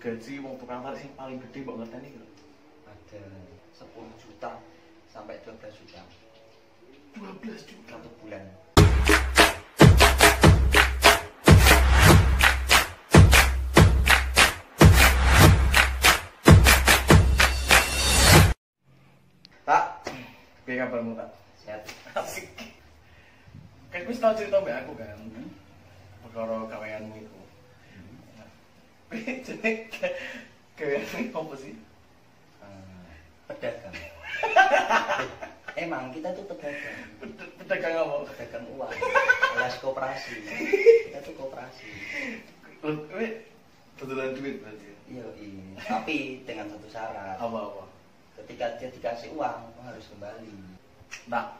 gaji wong tukang tarik sing paling gede mbok ngerteni lho. Ada 10 juta sampai 12 juta. 12 juta 1 bulan. Tak, piye kabarmu tak? Sehat. Asik. Kan wis tau cerita mbak aku kan. Perkara gaweanmu iku. Jadi gaweanmu apa sih? Pedagang. Emang kita tuh pedagang. Pedagang apa? Pedagang uang. Alias koperasi. Kita tuh koperasi. Kowe dodolan duit berarti. Iya, tapi dengan satu syarat. Apa-apa? Ketika dia dikasih uang, harus kembali. Nah,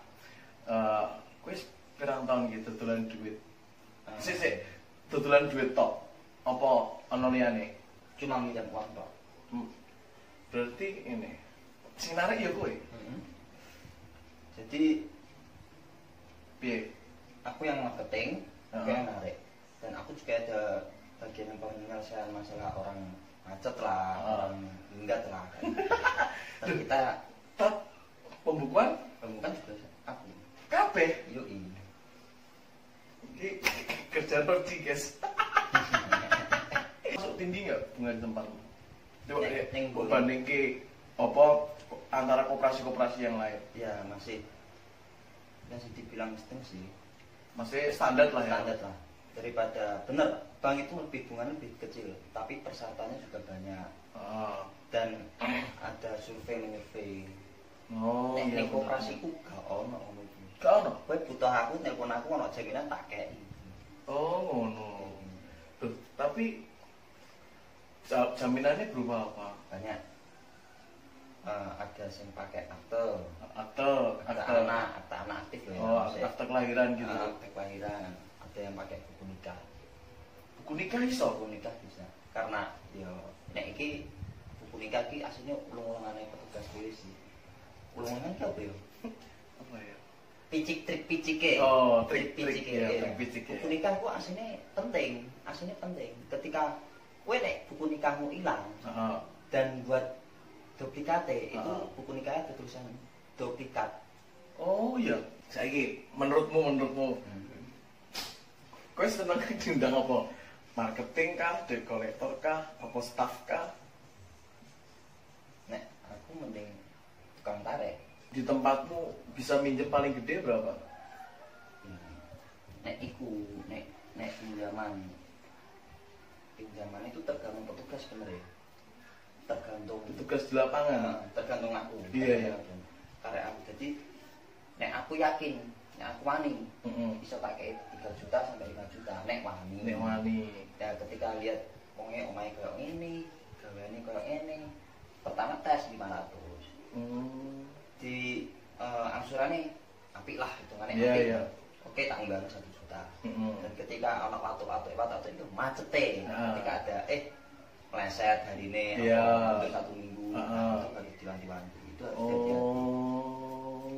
kowe pirang tahun gitu dodolan duit. Sik, dodolan duit tok. Apa ana liyane? Cuma minjam uang tok. Berarti ini sing narik ya kowe. Jadi Piye? aku yang marketing, aku yang narik. Dan aku juga ada bagian penyelesaian masalah orang macet lah, orang minggat lah kan. Dan kita pembukuan juga aku. kabeh. Yoi. Iki kerjaan roti, guys. Masuk tinggi nggak bunga di tempatmu? Coba deh, banding ke apa antara koperasi-koperasi yang lain? Ya masih dibilang setengah sih. Masih standar lah ya? Standar lah. Daripada bener, bank itu bunganya lebih kecil, tapi persyaratannya juga banyak. Dan ada survei. Oh, iya. Koperasiku gak ono ngono iki. Gak ono. Kowe butuh aku nelpon aku ono jaminan tak kei. Oh, ngono. Tapi jaminannya berupa apa? Banyak. Ada yang pakai akte anak aktif ya. Oh, akte kelahiran gitu. Akte kelahiran. Ada yang pakai buku nikah. Buku nikah iso? Buku nikah bisa. Karena ya nek iki buku nikah iki aslinya ulung-ulungane petugas polisi. Ulungan ki apa ya? Apa ya? Trik picike. Oh, trik ya. picike. Buku nikah ku aslinya penting. Ketika kowe nek buku nikahmu ilang dan buat duplikate itu buku nikahnya ada tulisan duplikat. Oh iya. Saiki menurutmu kowe seneng diundang apa? Marketing kah, debt collector kah, apa staff kah? Nek aku mending tukang tarik. Di tempatmu bisa minjem paling gede berapa? Nek pinjaman itu tergantung petugas sebenarnya. Tergantung petugas di lapangan. Tergantung aku. Iya. Karena aku jadi nek aku yakin, nek aku wani bisa pakai 3 juta sampai 5 juta nek wani. Ya ketika lihat wonge omahe koyo ngene, gaweane koyo ngene, pertama tes 500. Di angsurane apik lah hitungane apik. Iya. Oke, tak unggah 1 juta. Dan ketika ana waktu itu macete, ketika ada meleset hari ini untuk 1 minggu harus diwanti-wanti. Itu harus hati-hati.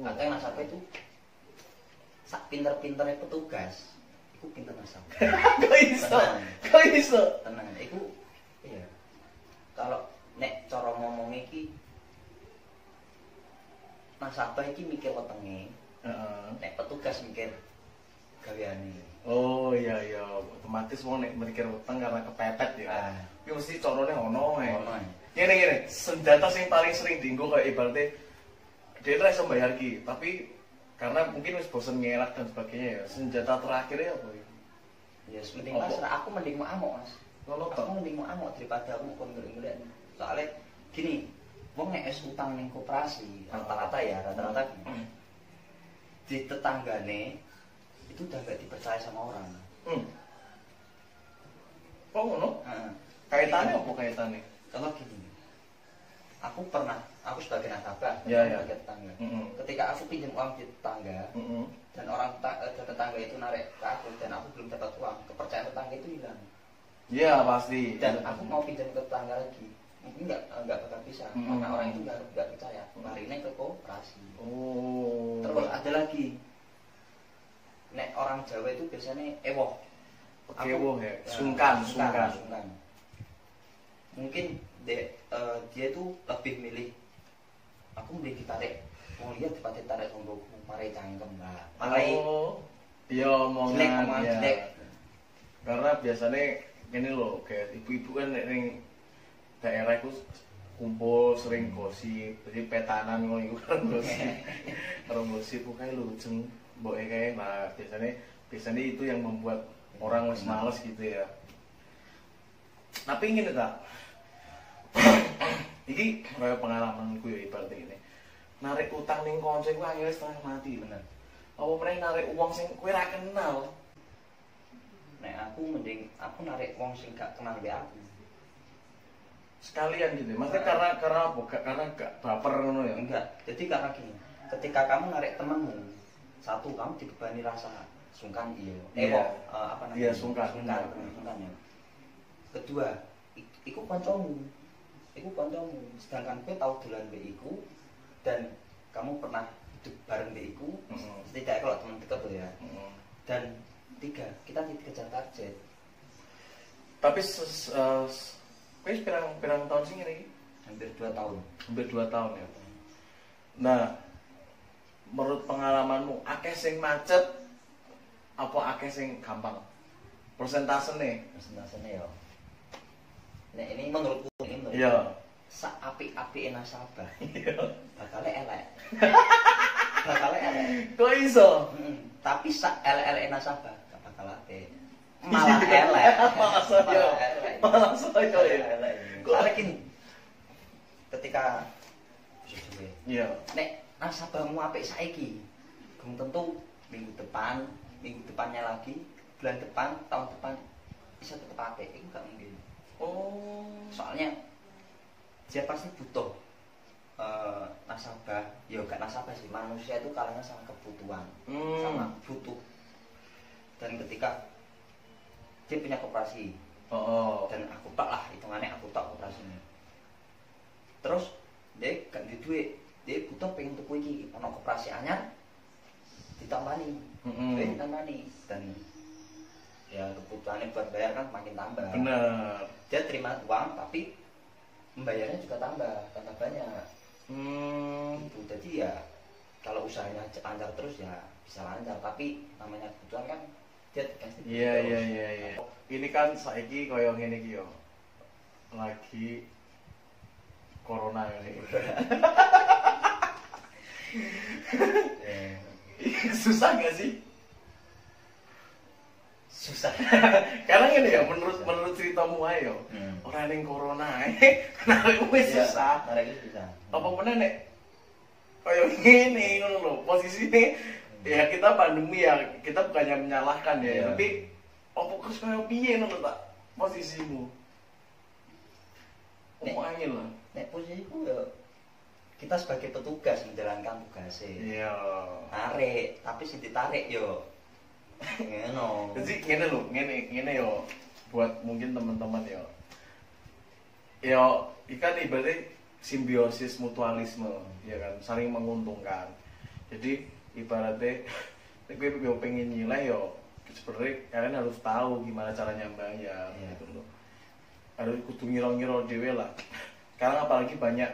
Kadang nasabah itu sak pinter-pinternya petugas iku pinter nasabah. Kok iso? Tenang, iku iya. Kalau nek cara ngomong iki nasabah iki mikir wetenge. Nek petugas mikir gaweane. Oh iya, otomatis wong nek mikir weteng karena kepepet ya. Ki mesti carane ono ae. Ngene, senjata sing paling sering dienggo kayak ibaratnya dia ora iso bayar ki, tapi karena mungkin wis bosen ngelak dan sebagainya ya. Senjata terakhirnya apa ya? Ya mending pasrah, aku mending mau amok, Mas. Aku mending mau amok daripada aku kon ngelek. Soalnya gini, wong nek es utang ning koperasi, rata-rata gini. Di tetanggane itu udah gak dipercaya sama orang. Oh ngono? Kaitannya apa kaitannya? Kalau gini, aku sebagai nasabah, sebagai tetangga. Ketika aku pinjam uang di tetangga, dan tetangga itu narik ke aku dan aku belum dapat uang, kepercayaan tetangga itu hilang. Iya pasti. Dan aku mau pinjam ke tetangga lagi, mungkin nggak bakal bisa, karena orang itu nggak percaya. Larinya ke koperasi. Terus ada lagi, nek orang Jawa itu biasanya ewoh. Ewoh ya, sungkan. mungkin dia itu lebih milih aku milih ditarik lihat ditarik untuk marai cangkem mbak marai iya omongan jelek. Karena biasanya ini loh kayak ibu-ibu kan ning daerah itu kumpul sering gosip jadi petanan ngono iku kan gosip karo gosip kayak lucu mbok kayak nah biasanya itu yang membuat orang wis males gitu ya. Tapi ngene ta iki kaya pengalamanku ya ibaratnya ini narik utang ning kanca ku angel setengah mati bener. Apa meneh narik uang sing kowe ra kenal. Nek aku mending aku narik uang sing gak kenal be aku. Sekalian gitu. Maksudnya karena apa? Karena gak baper ngono ya. Enggak. Jadi karena gini, ketika kamu narik temanmu, satu kamu dibebani rasa sungkan apa namanya? Iya, sungkan ya. Kedua, iku kancamu. Sedangkan kowe tau dolan mbek iku dan kamu pernah hidup bareng mbek iku, setidaknya kalau teman dekat tuh ya. Dan tiga, kita dikejar target. Tapi wis pirang tahun sih ini? Hampir 2 tahun. Hampir 2 tahun ya. Nah, menurut pengalamanmu akeh sing macet apa akeh sing gampang? Persentasenya ya. Nek ini menurutku iya. Sak apik-apike nasabah. Iya. Bakale elek. Bakale elek. Kok iso? Tapi sak elek-eleke nasabah gak bakal apik. Malah elek. Malah saya ya. Soalnya gini, ketika iya. Nek nasabahmu apik saiki, belum tentu minggu depannya lagi, bulan depan, tahun depan bisa tetep apik. Itu gak mungkin. Oh, soalnya dia pasti butuh nasabah, ya gak nasabah sih, manusia itu kalahnya sama kebutuhan, sama butuh. Dan ketika dia punya koperasi, dan aku tak lah hitungannya aku tak koperasinya. Terus dia gak di duit, dia butuh pengen tuku iki, ono koperasi anyar ditambani, dan ya kebutuhannya buat bayar kan makin tambah. Bener. Dia terima uang tapi membayarnya juga tambah banyak. Gitu. Jadi ya kalau usahanya lancar terus ya bisa lancar, tapi namanya kebutuhan kan dia dikasih. Iya. Ini kan saiki koyo ngene iki yo. Lagi corona ini. Susah gak sih? Susah. Karena ini ya menurut ceritamu ayo. Orang yang corona narik wis susah. Narik susah. Apa meneh nek koyo ngene ngono lho, posisine ya kita pandemi ya, kita bukannya menyalahkan ya, tapi opo kok koyo piye ngono tak posisimu? Opo angel lah. Nek posisiku ya kita sebagai petugas menjalankan tugasnya. Iya. Tarik, tapi sing ditarik yo ngono. Jadi ngene lho, ngene yo buat mungkin teman-teman yo. Yo ikan ibaratnya simbiosis mutualisme, ya kan, saling menguntungkan. Jadi ibaratnya gue pengen nilai yo, sebenarnya kalian harus tahu gimana caranya bayar, gitu loh. Harus kudu ngira-ngira dhewe lah. Sekarang apalagi banyak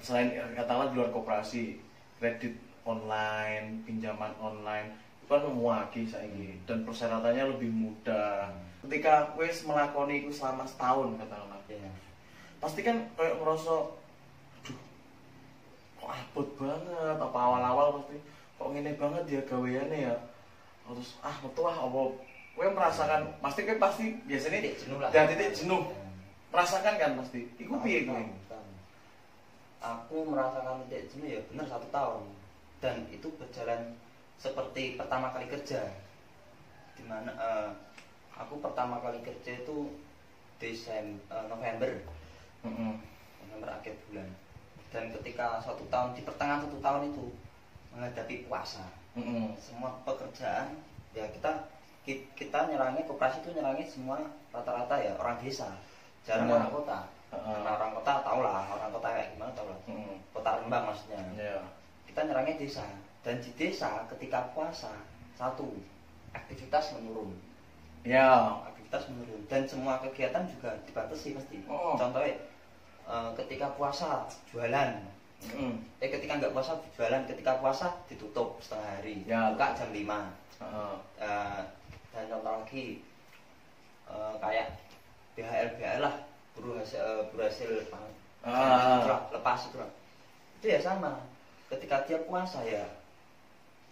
selain katakanlah di luar koperasi, kredit online, pinjaman online kan memuaki saiki dan persyaratannya lebih mudah. Ketika wis melakoni itu selama setahun katakanlah, pasti kan kayak ngerasa aduh kok abot banget, apa awal-awal pasti kok ngene banget dia gaweane ya, terus metu apa kowe merasakan pasti biasanya jenuh lah, dan titik jenuh merasakan kan pasti iku piye kowe? Aku merasakan titik jenuh ya bener 1 tahun, dan itu berjalan seperti pertama kali kerja, dimana aku pertama kali kerja itu November akhir bulan, dan ketika 1 tahun, di pertengahan 1 tahun itu menghadapi puasa, semua pekerjaan ya kita nyerangnya, koperasi itu nyerangnya semua rata-rata ya orang desa, jarang orang kota. Karena orang kota tau lah, orang kota kayak gimana tau lah, kota Rembang maksudnya. Kita nyerangnya desa. Dan di desa ketika puasa, satu, aktivitas menurun. Ya, aktivitas menurun dan semua kegiatan juga dibatasi pasti. Contohnya ketika puasa jualan, ketika nggak puasa jualan, ketika puasa ditutup setengah hari, buka jam 5. Dan contoh lagi kayak BHL lah, berhasil lepas itu lah. Itu ya sama, ketika dia puasa ya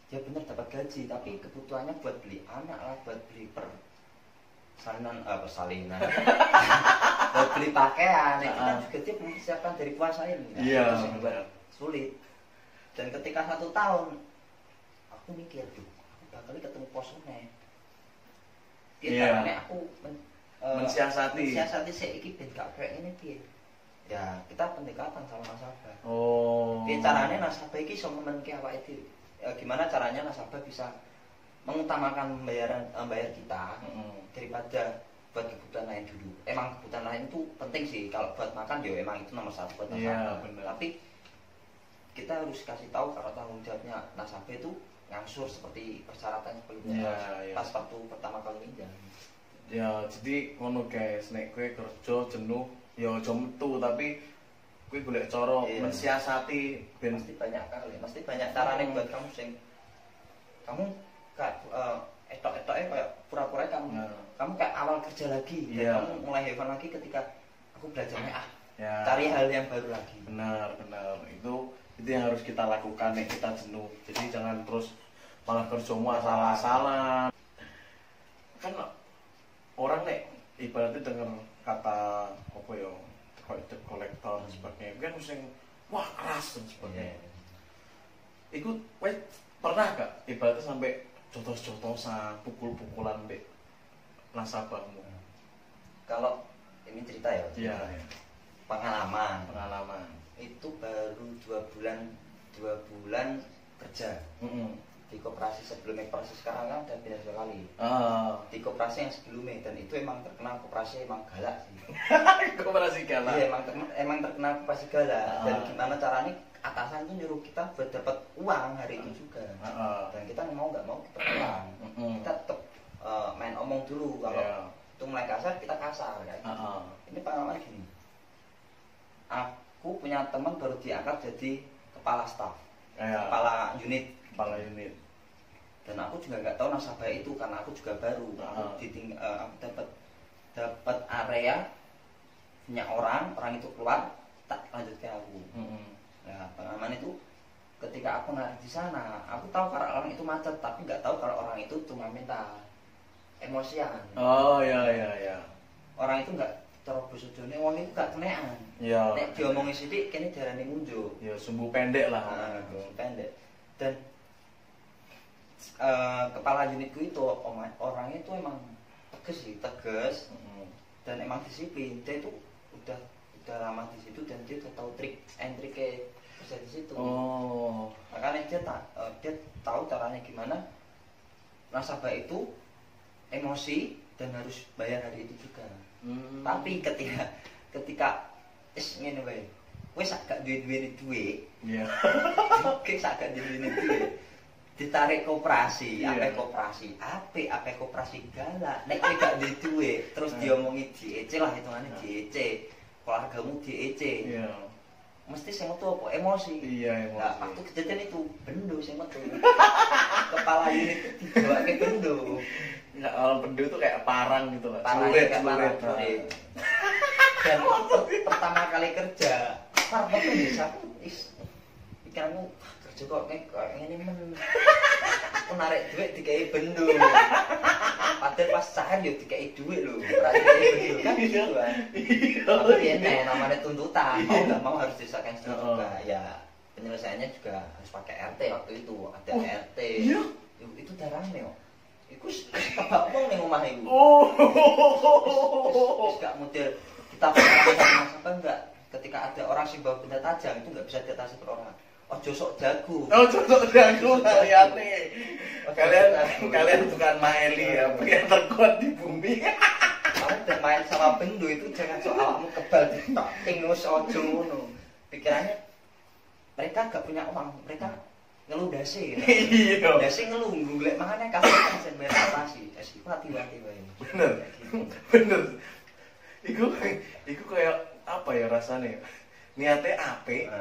dia benar dapat gaji, tapi kebutuhannya buat beli anak lah, buat beli persalinan buat beli pakaian, itu kan juga dia mempersiapkan dari puasa ini. Iya, itu yang sulit. Dan ketika 1 tahun aku mikir tuh, aku bakal ketemu posone. Caranya aku mensiasati seiki ben gak kayak ini piye. Ya, kita pendekatan sama nasabah. Caranya nasabah iki iso memenke awake dhewe. Gimana caranya nasabah bisa mengutamakan bayar kita daripada buat kebutuhan lain dulu. Emang kebutuhan lain itu penting sih, kalau buat makan ya emang itu nomor 1 buat nasabah. Tapi kita harus kasih tahu kalau tanggung jawabnya nasabah itu ngangsur seperti persyaratan sebelumnya pas waktu pertama kali minjam. Ya, jadi ngono guys, nek kowe kerja jenuh ya aja metu, tapi kowe golek cara mensiasati ben pasti banyak carane buat kamu sing kamu etok-etoknya kayak pura-pura kamu kayak awal kerja lagi, kamu mulai heaven lagi ketika aku belajarnya cari hal yang baru lagi. Benar, itu yang harus kita lakukan nek kita jenuh. Jadi jangan terus malah kerjamu asal-asalan. Kan orang nek ibaratnya dengar kata apa ya, kayak debt collector dan sebagainya, kan sing wah keras dan sebagainya. Ikut pernah gak ibaratnya sampai jotos-jotosan, pukul-pukulan mbek nasabahmu? Kalau ini cerita ya? Iya. Pengalaman itu baru 2 bulan kerja di koperasi sebelumnya. Koperasi sekarang kan udah pindah 2 kali. Di koperasi yang sebelumnya, dan itu emang terkenal koperasi emang galak sih. Koperasi galak? Iya, emang terkenal koperasi galak. Dan gimana caranya atasan itu nyuruh kita buat dapat uang hari itu juga. Dan kita mau nggak mau kita pulang. Kita tetap main omong dulu, kalau itu mulai kasar kita kasar kan. Ini pengalaman gini, aku punya teman baru diangkat jadi kepala staf, kepala unit. Dan aku juga nggak tahu nasabah itu karena aku juga baru. Aku dapat area punya orang itu keluar, tak lanjut ke aku. Nah, pengalaman itu ketika aku narik di sana, aku tahu kalau orang itu macet, tapi nggak tahu kalau orang itu cuma minta emosian. Iya. Orang itu nggak terobos ujungnya, uang itu gak kenean. Nek diomongin sidik, kini darahnya muncul. Ya, sumbu pendek lah. Sumbu pendek. Dan kepala unitku itu orangnya itu emang tegas dan emang disiplin. Dia itu udah lama di situ dan dia udah tahu trik and triknya kerja di situ. Makanya dia tahu caranya gimana nasabah itu emosi dan harus bayar hari itu juga. Tapi ketika ngene wae, wis agak duwe duit. Wis agak duwe duit. Ditarik koperasi, ape koperasi galak. Nek kowe gak duwe duit, terus diomongi DEC lah, hitungane DEC. Keluargamu DEC. Mesti sing metu apa emosi. Emosi. Nah, waktu kejadian itu bendo sing metu. Kepala unit dibawake bendo. Enggak, kalau bendo itu kayak parang gitu lah. Celurit. Dan pertama kali kerja, parang bisa pikiranmu kerja kok kayak ngene men. Aku narik duit dikai bendo. Padahal pas cair yo dikai duit lho. Ora dikai bendo kan gitu kan. Tapi ya namanya tuntutan, mau enggak mau harus disahkan juga. Ya penyelesaiannya juga harus pakai RT waktu itu. Ada RT. Itu darahnya kok. Iku kebak wong ning omah iku. Wis gak model kita sama enggak. Ketika ada orang sing bawa benda tajam itu enggak bisa diatasi per orang. Ojo sok jago. Lihatnya. Kalian bukan Maeli ya, yang terkuat di bumi. Kamu udah main sama bendo itu jangan sok awakmu kebal ditok ingus ojo ngono. Pikirannya mereka gak punya uang, mereka ngeluh dasi. Iya. Dasi ngeluh golek mangane kabeh sen bayar atasi. Dasi hati-hati wae. Bener. Bener. Iku kayak apa ya rasanya? Niatnya apik,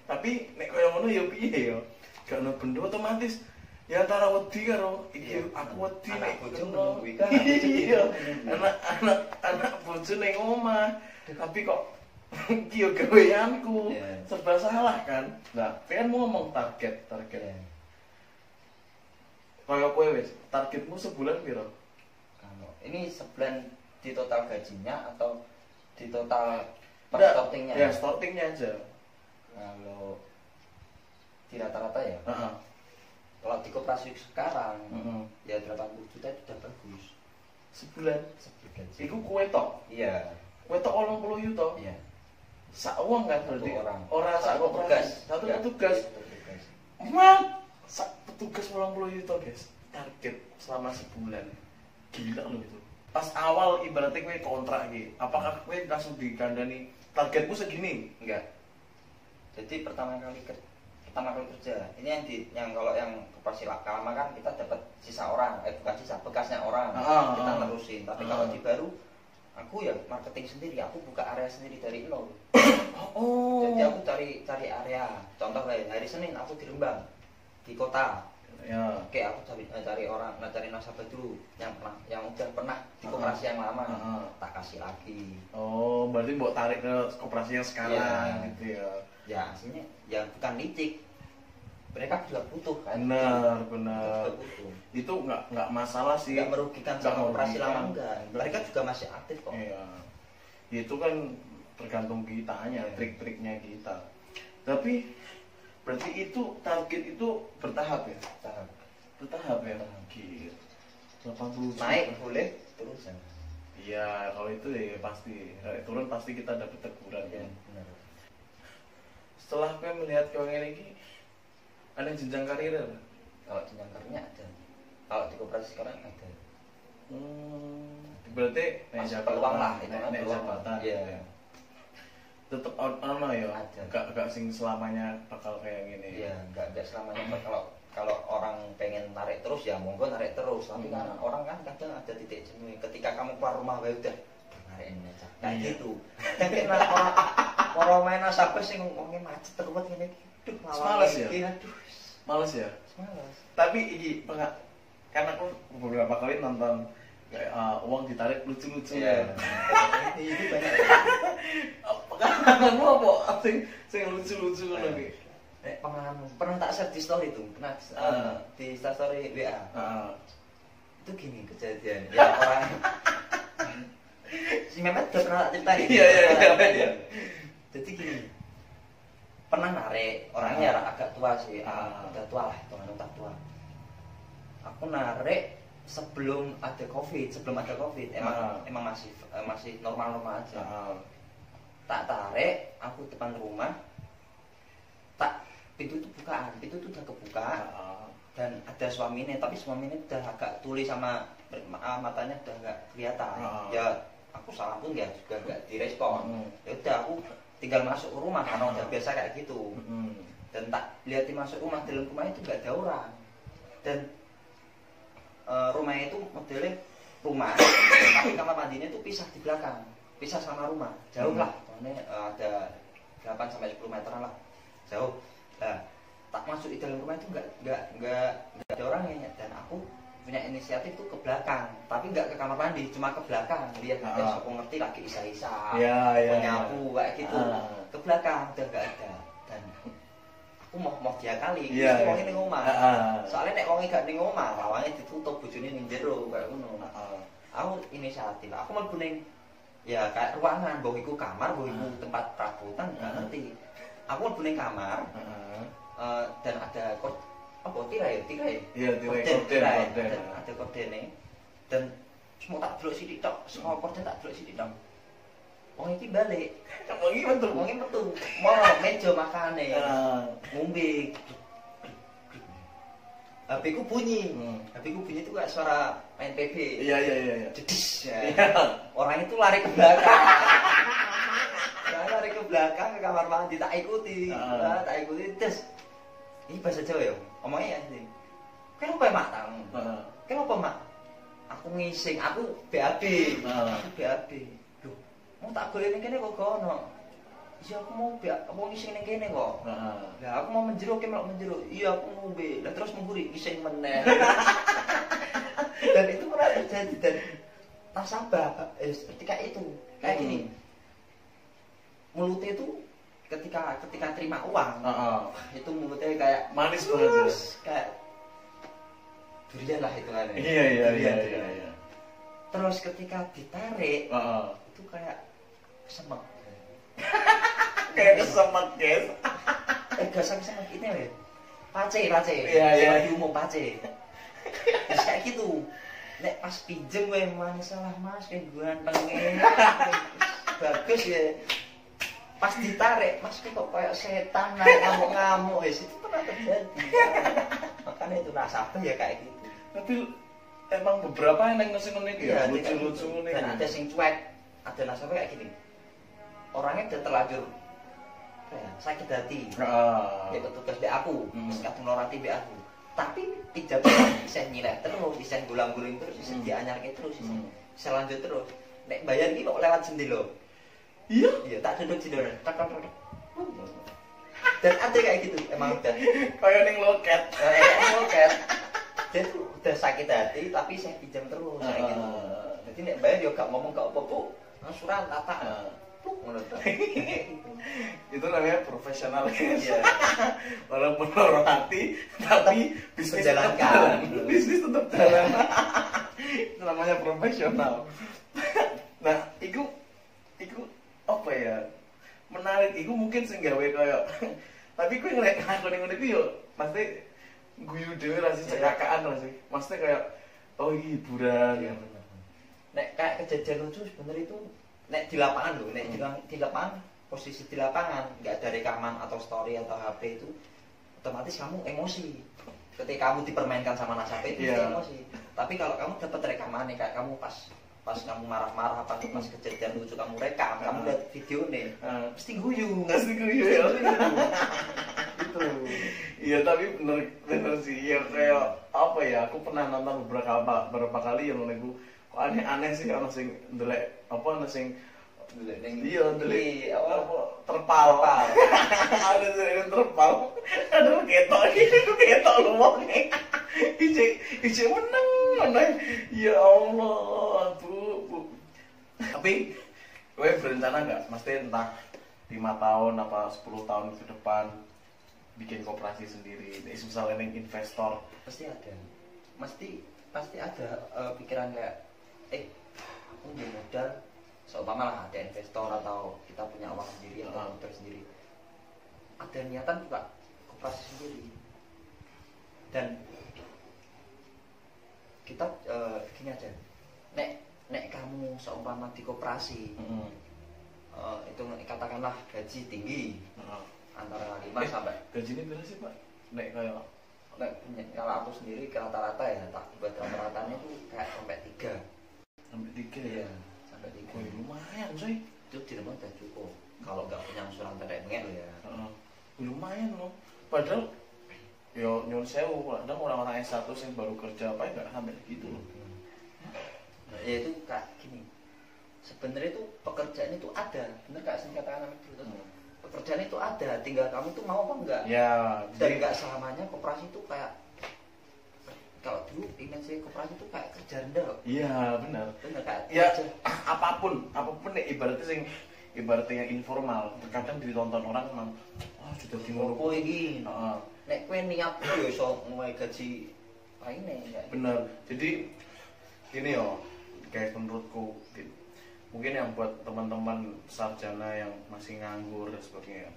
tapi nek kaya ngono ya piye ya? Gak ono bendo otomatis ya antara wedi karo iki aku wedi nek bojo nunggu iki. Iya. Anak bojo ning omah, tapi kok iki yo gaweanku. Serba salah kan? Nah, pengen ngomong target. Kayak kowe wis, targetmu sebulan piro? Kalau ini sebulan di total gajinya atau di total startingnya? Ya, startingnya aja. Kalau di rata-rata ya. Kalau di koperasi sekarang, ya 80 juta itu udah bagus. Sebulan. Iku kue tok. Iya. Kue tok 80 juta. Iya. Sak uang kan berarti orang sak petugas. Satu petugas. Sak petugas 80 juta, guys. Target selama sebulan. Gila loh itu. Pas awal ibaratnya kowe kontrak iki, apakah kowe langsung dikandani targetmu segini? Enggak. Jadi pertama kali kerja, ini yang kalau yang koperasi lama kan kita dapat sisa orang, bukan sisa, bekasnya orang, kita terusin. Tapi kalau di baru, aku ya marketing sendiri, aku buka area sendiri dari nol. Jadi aku cari area, contoh kayak hari Senin aku di Rembang, di kota. Ya. Oke, aku cari orang, cari nasabah dulu yang udah pernah di koperasi yang lama, tak kasih lagi. Oh, berarti buat tarik ke koperasi yang sekarang gitu ya. Ya, aslinya ya bukan licik. Mereka juga butuh kan. Benar. Itu nggak masalah sih. Nggak merugikan sama koperasi lama enggak. Mereka juga masih aktif kok. Iya. Itu kan tergantung kitanya, trik-triknya kita. Tapi berarti itu target itu bertahap ya? Bertahap ya? Gila. 80 juta. Naik boleh, terus ya. Iya, kalau itu ya pasti. Turun pasti kita dapat teguran kan. Benar. Setelah kau melihat kau ini, ada jenjang karir? Kalau jenjang karirnya ada. Kalau di koperasi sekarang ada. Berarti naik peluang lah, naik jabatan. Iya. Tetap ono ya. Gak sing selamanya bakal kayak gini. Iya, gak selamanya. Kalau orang pengen narik terus ya monggo narik terus. Tapi kan orang kan kadang ada titik jenuh. Ketika kamu keluar rumah udah narikin aja. Kayak gitu. Mungkin orang main nasabah sing ngomongin macet terus ngene iki. Duh, males ya. Aduh. Males ya? Males. Tapi iki karena aku beberapa kali nonton kayak uang ditarik lucu-lucu ya. Itu banyak. Pengalamanmu apa sing lucu-lucu ngono iki? Pernah tak share di story itu, pernah di story WA. Itu gini kejadian. Ya orang si Mehmet udah pernah ceritain. Iya. Jadi gini. Pernah narik, orangnya agak tua sih, udah tua lah, udah tua. Aku narik sebelum ada COVID, emang masih normal aja. Tak tarik, aku depan rumah, pintu itu bukaan, pintu itu udah kebuka, dan ada suaminya, tapi suaminya udah agak tuli sama matanya udah nggak kelihatan. Ya aku salah pun ya juga nggak direspon. Ya udah aku tinggal masuk ke rumah karena udah biasa kayak gitu. Dan tak lihat masuk rumah, dalam rumah itu nggak ada orang. Dan rumahnya itu modelnya rumah, tapi kamar mandinya itu pisah di belakang, pisah sama rumah, jauh lah, ada 8-10 meteran lah, jauh. Nah, tak masuk di dalam rumah itu nggak ada orangnya, dan aku punya inisiatif tuh ke belakang, tapi nggak ke kamar mandi, cuma ke belakang, lihat aku ngerti lagi isa-isa, nyapu kayak gitu, ke belakang udah nggak ada, dan aku mau diakali, mesti wong ning omah. Soalnya nek wong gak ning omah, lawange ditutup, bojone ning jero kayak ngono. Aku inisiatif, aku mlebu ning ya kayak ruangan, mbok iku kamar, mbok iku tempat perabotan, gak ngerti. Aku mlebu ning kamar. Dan ada tirai. Iya, tirai. Ada kordene. Dan semua tak delok sithik tok, semua korden tak delok sithik tok. Wong iki balik. Wong iki metu. Mau meja makane. Ngombe. HP ku bunyi. HP ku bunyi itu kayak suara main PB. Iya. Jedis. Orang itu lari ke belakang. Lari ke belakang ke kamar mandi, tak ikuti. Tak ikuti terus Ini bahasa Jawa ya, omongnya ya sih. Kenapa mak tamu? Kenapa mak? Aku ngising, aku BAB. Aku BAB. Duh, mau tak boleh ning kene kok ono. Iya aku mau ngising ning kene kok. Lah aku mau menjeruk ke melok menjeruk. Iya aku ngombe. Lah terus mengguri ngising meneh. Dan itu pernah terjadi dan nasabah ketika itu kayak gini. Mulutnya itu ketika terima uang, itu mulutnya kayak manis banget, kayak durian lah hitungannya. Iya. Terus ketika ditarik, itu kayak kesemek. Kayak kesemek, guys. Gak sama ini ya. Pace. Iya. Di umum pace. Terus kayak gitu. Nek pas pinjem gue masalah mas kayak gue gantengnya. Bagus ya. Pas ditarik, mas kok kayak setan ngamuk-ngamuk ya, itu pernah terjadi. Makanya itu nasabah ya kayak gitu. Tapi emang beberapa yang ngasih ya, lucu-lucu nih. Dan ada sing cuek, ada nasabah kayak gini. Orangnya udah terlanjur sakit hati. Dia petugas be aku, kadang lorati be aku. Tapi tidak bisa nyilek terus, bisa gulang-guling terus, bisa dianyarke terus, bisa lanjut terus. Nek bayar iki kok lewat jendela. Iya, tak duduk di luar. Dan ada kayak gitu, emang udah kayak ning loket. Dia tuh udah sakit hati, tapi saya pinjam terus kayak gitu. Jadi nek bayar yo gak ngomong gak apa-apa, angsuran tata. Itu namanya profesional, guys. Iya. Walaupun loro hati, tapi bisnis jalankan. Bisnis tetap jalan. Itu namanya profesional. Nah, itu apa ya, menarik. Iku mungkin sing gawe kaya tapi kowe ngelek ngene iku yo pasti guyu dhewe ra sih cekakaan ra sih. Maksudnya kayak oh iki hiburan ya. Nek kayak kejadian lucu sebenarnya itu nek di lapangan lho, nek di lapangan posisi di lapangan enggak ada rekaman atau story atau HP itu otomatis kamu emosi. Ketika kamu dipermainkan sama nasabah itu emosi. Tapi kalau kamu dapat rekaman nih kayak kamu pas kamu marah-marah apa pas kejadian lucu kamu rekam, kamu lihat video nih, pasti guyu ya. Itu. Iya tapi bener sih ya, kayak apa ya, aku pernah nonton beberapa kali yang menurutku kok aneh sih orang sing ndelek apa ana sing ndelek apa terpal. Ada sing terpal. Aduh ketok lu wong. Ije meneng aneh. Ya Allah, Bu. Tapi gue berencana nggak, mesti entah 5 tahun apa 10 tahun ke depan bikin koperasi sendiri. Misalnya yang investor pasti ada pikiran kayak aku punya modal, seumpama lah ada investor atau kita punya uang sendiri atau modal sendiri. Ada niatan juga koperasi sendiri. Dan kita gini aja. Nek kamu seumpama di koperasi, itu katakanlah gaji tinggi, antara 5 sampai. Gajinya berapa sih Pak? Nek kalau aku sendiri rata-rata ya, tak buat rata-ratanya itu kayak sampai 3. Sampai 3 ya? Sampai 3. Oh, lumayan coy. Itu di rumah udah cukup. Kalau nggak punya angsuran terdek mengel ya. Lumayan loh. Padahal yo nyuwun sewu, kadang orang-orang S1 yang baru kerja apa nggak sampai gitu loh. Ya itu kayak gini. Sebenarnya itu pekerjaan itu ada, bener gak sih katakan itu? Pekerjaan itu ada, tinggal kamu tuh mau apa enggak? Ya. Dan nggak selamanya koperasi itu kayak kalau dulu ingat sih koperasi itu kayak kerja rendah. Iya benar. Bener kayak. Ya apapun nih ibaratnya yang informal, terkadang ditonton orang memang sudah timur. Oh ini. Nek kowe niat yo iso mulai gaji paine ya. Bener. Jadi gini yo, guys, menurutku mungkin yang buat teman-teman sarjana yang masih nganggur dan sebagainya.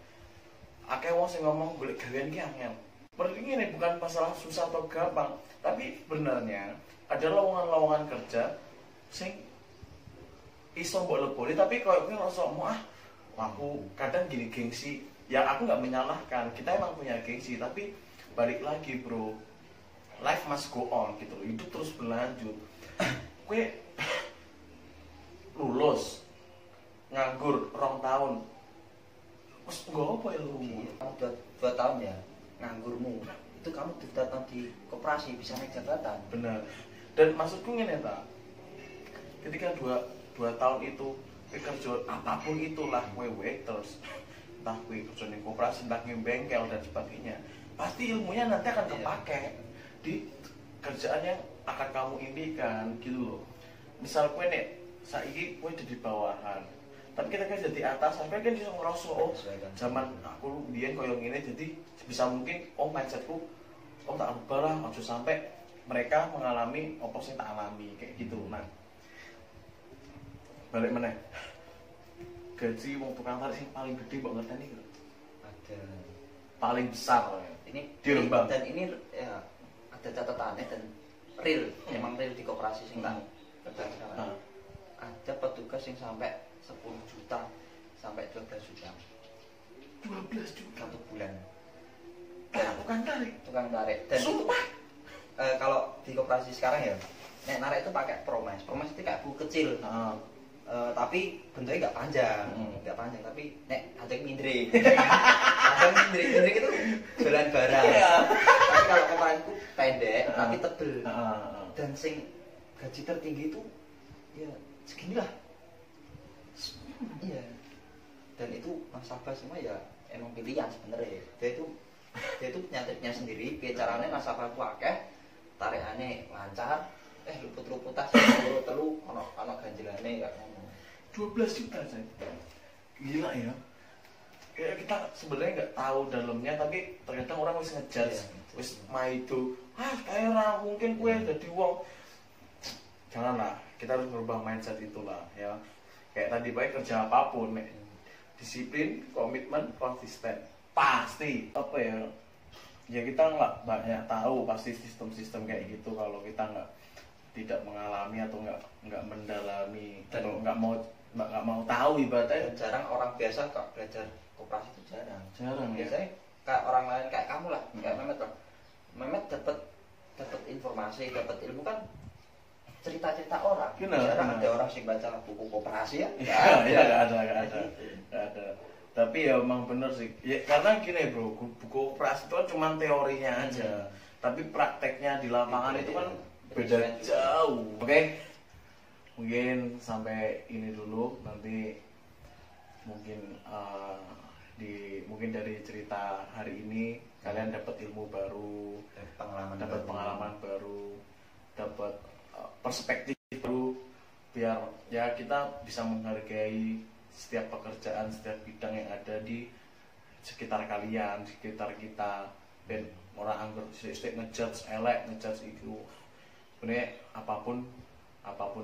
Akeh wong sing ngomong golek gawean ki angel. Berarti ini bukan masalah susah atau gampang, tapi sebenarnya ada lowongan-lowongan kerja sing iso mbok leboni tapi koyo kuwi rasa aku kadang gini gengsi. Ya aku nggak menyalahkan, kita emang punya gengsi, tapi balik lagi bro, life must go on gitu, hidup terus berlanjut. Kue lulus nganggur 2 tahun, terus gue apa ya lu? 2 tahun ya, nganggurmu itu kamu datang di koperasi bisa naik jabatan. Benar. Dan maksudku ngene ta, ketika dua tahun itu kerja apapun itulah wewe terus entah kue kerja di koperasi, entah di bengkel dan sebagainya, pasti ilmunya nanti akan kepake di kerjaan yang akan kamu impikan gitu loh. Misal kue nek saiki kue di bawahan, tapi kita kan jadi atas, sampai kan bisa ngerasa oh zaman aku biyen koyo ngene, jadi bisa mungkin oh mindsetku oh tak rubah lah, aja sampai mereka mengalami apa sing tak alami kayak gitu. Nah, balik meneh. Gaji wong tukang tarik sing paling gede mbok ngerteni lho. Ada Paling besar ini di Rembang. Dan ini ya ada catatannya dan real, emang real di koperasi sing tak kerja sekarang. Ada petugas yang sampai 10 juta sampai 12 juta. 12 juta satu bulan. Tukang tarik. Tukang tarik. Dan sumpah. Kalau di koperasi sekarang ya, nek narik itu pakai promes. Promes itu kayak buku kecil. Tapi bentuknya nggak panjang, tapi nek ada yang mindri. Mindri itu jalan barang. Tapi kalau kemarinku pendek, tapi tebel. Dan sing gaji tertinggi itu ya seginilah. Iya. Dan itu nasabah semua ya emang pilihan sebenarnya. Dia itu nyantiknya sendiri. Caranya nasabah ku akeh, tarikane lancar. Luput-luputan telu ono ganjelane kayak ngono. 12 juta saya. Gila ya. Kayak kita sebenarnya nggak tahu dalamnya, tapi ternyata orang wis ngejudge, wis maido. Kayak ora mungkin kue jadi wong. Janganlah, kita harus merubah mindset itulah ya. Kayak tadi baik kerja apapun, disiplin, komitmen, konsisten. Pasti apa ya? Ya kita nggak banyak tahu pasti sistem-sistem kayak gitu kalau kita tidak mengalami atau nggak mendalami atau nggak mau tahu ibaratnya. Jarang orang biasa kok belajar koperasi itu jarang biasanya ya. Kayak orang lain kayak kamu lah, kayak Mehmet lah. Mehmet dapat informasi, dapat ilmu kan cerita-cerita orang. Jarang ada orang sih baca buku koperasi ya. Nggak ada. Tapi ya emang bener sih ya, karena gini bro, buku koperasi itu kan cuma teorinya aja, tapi prakteknya di lapangan itu kan beda jauh. Oke. Mungkin sampai ini dulu, nanti mungkin mungkin dari cerita hari ini kalian dapat ilmu baru, dapat pengalaman baru, dapat perspektif baru, biar ya kita bisa menghargai setiap pekerjaan, setiap bidang yang ada di sekitar kalian, sekitar kita, dan orang anggur sik ngejudge elek, ngejudge itu. Sebenarnya apapun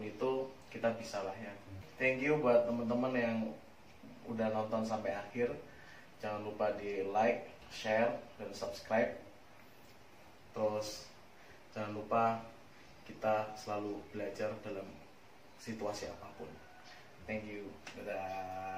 itu kita bisa lah ya. Thank you buat teman-teman yang udah nonton sampai akhir. Jangan lupa di like, share, dan subscribe. Terus jangan lupa kita selalu belajar dalam situasi apapun. Thank you. Dadah.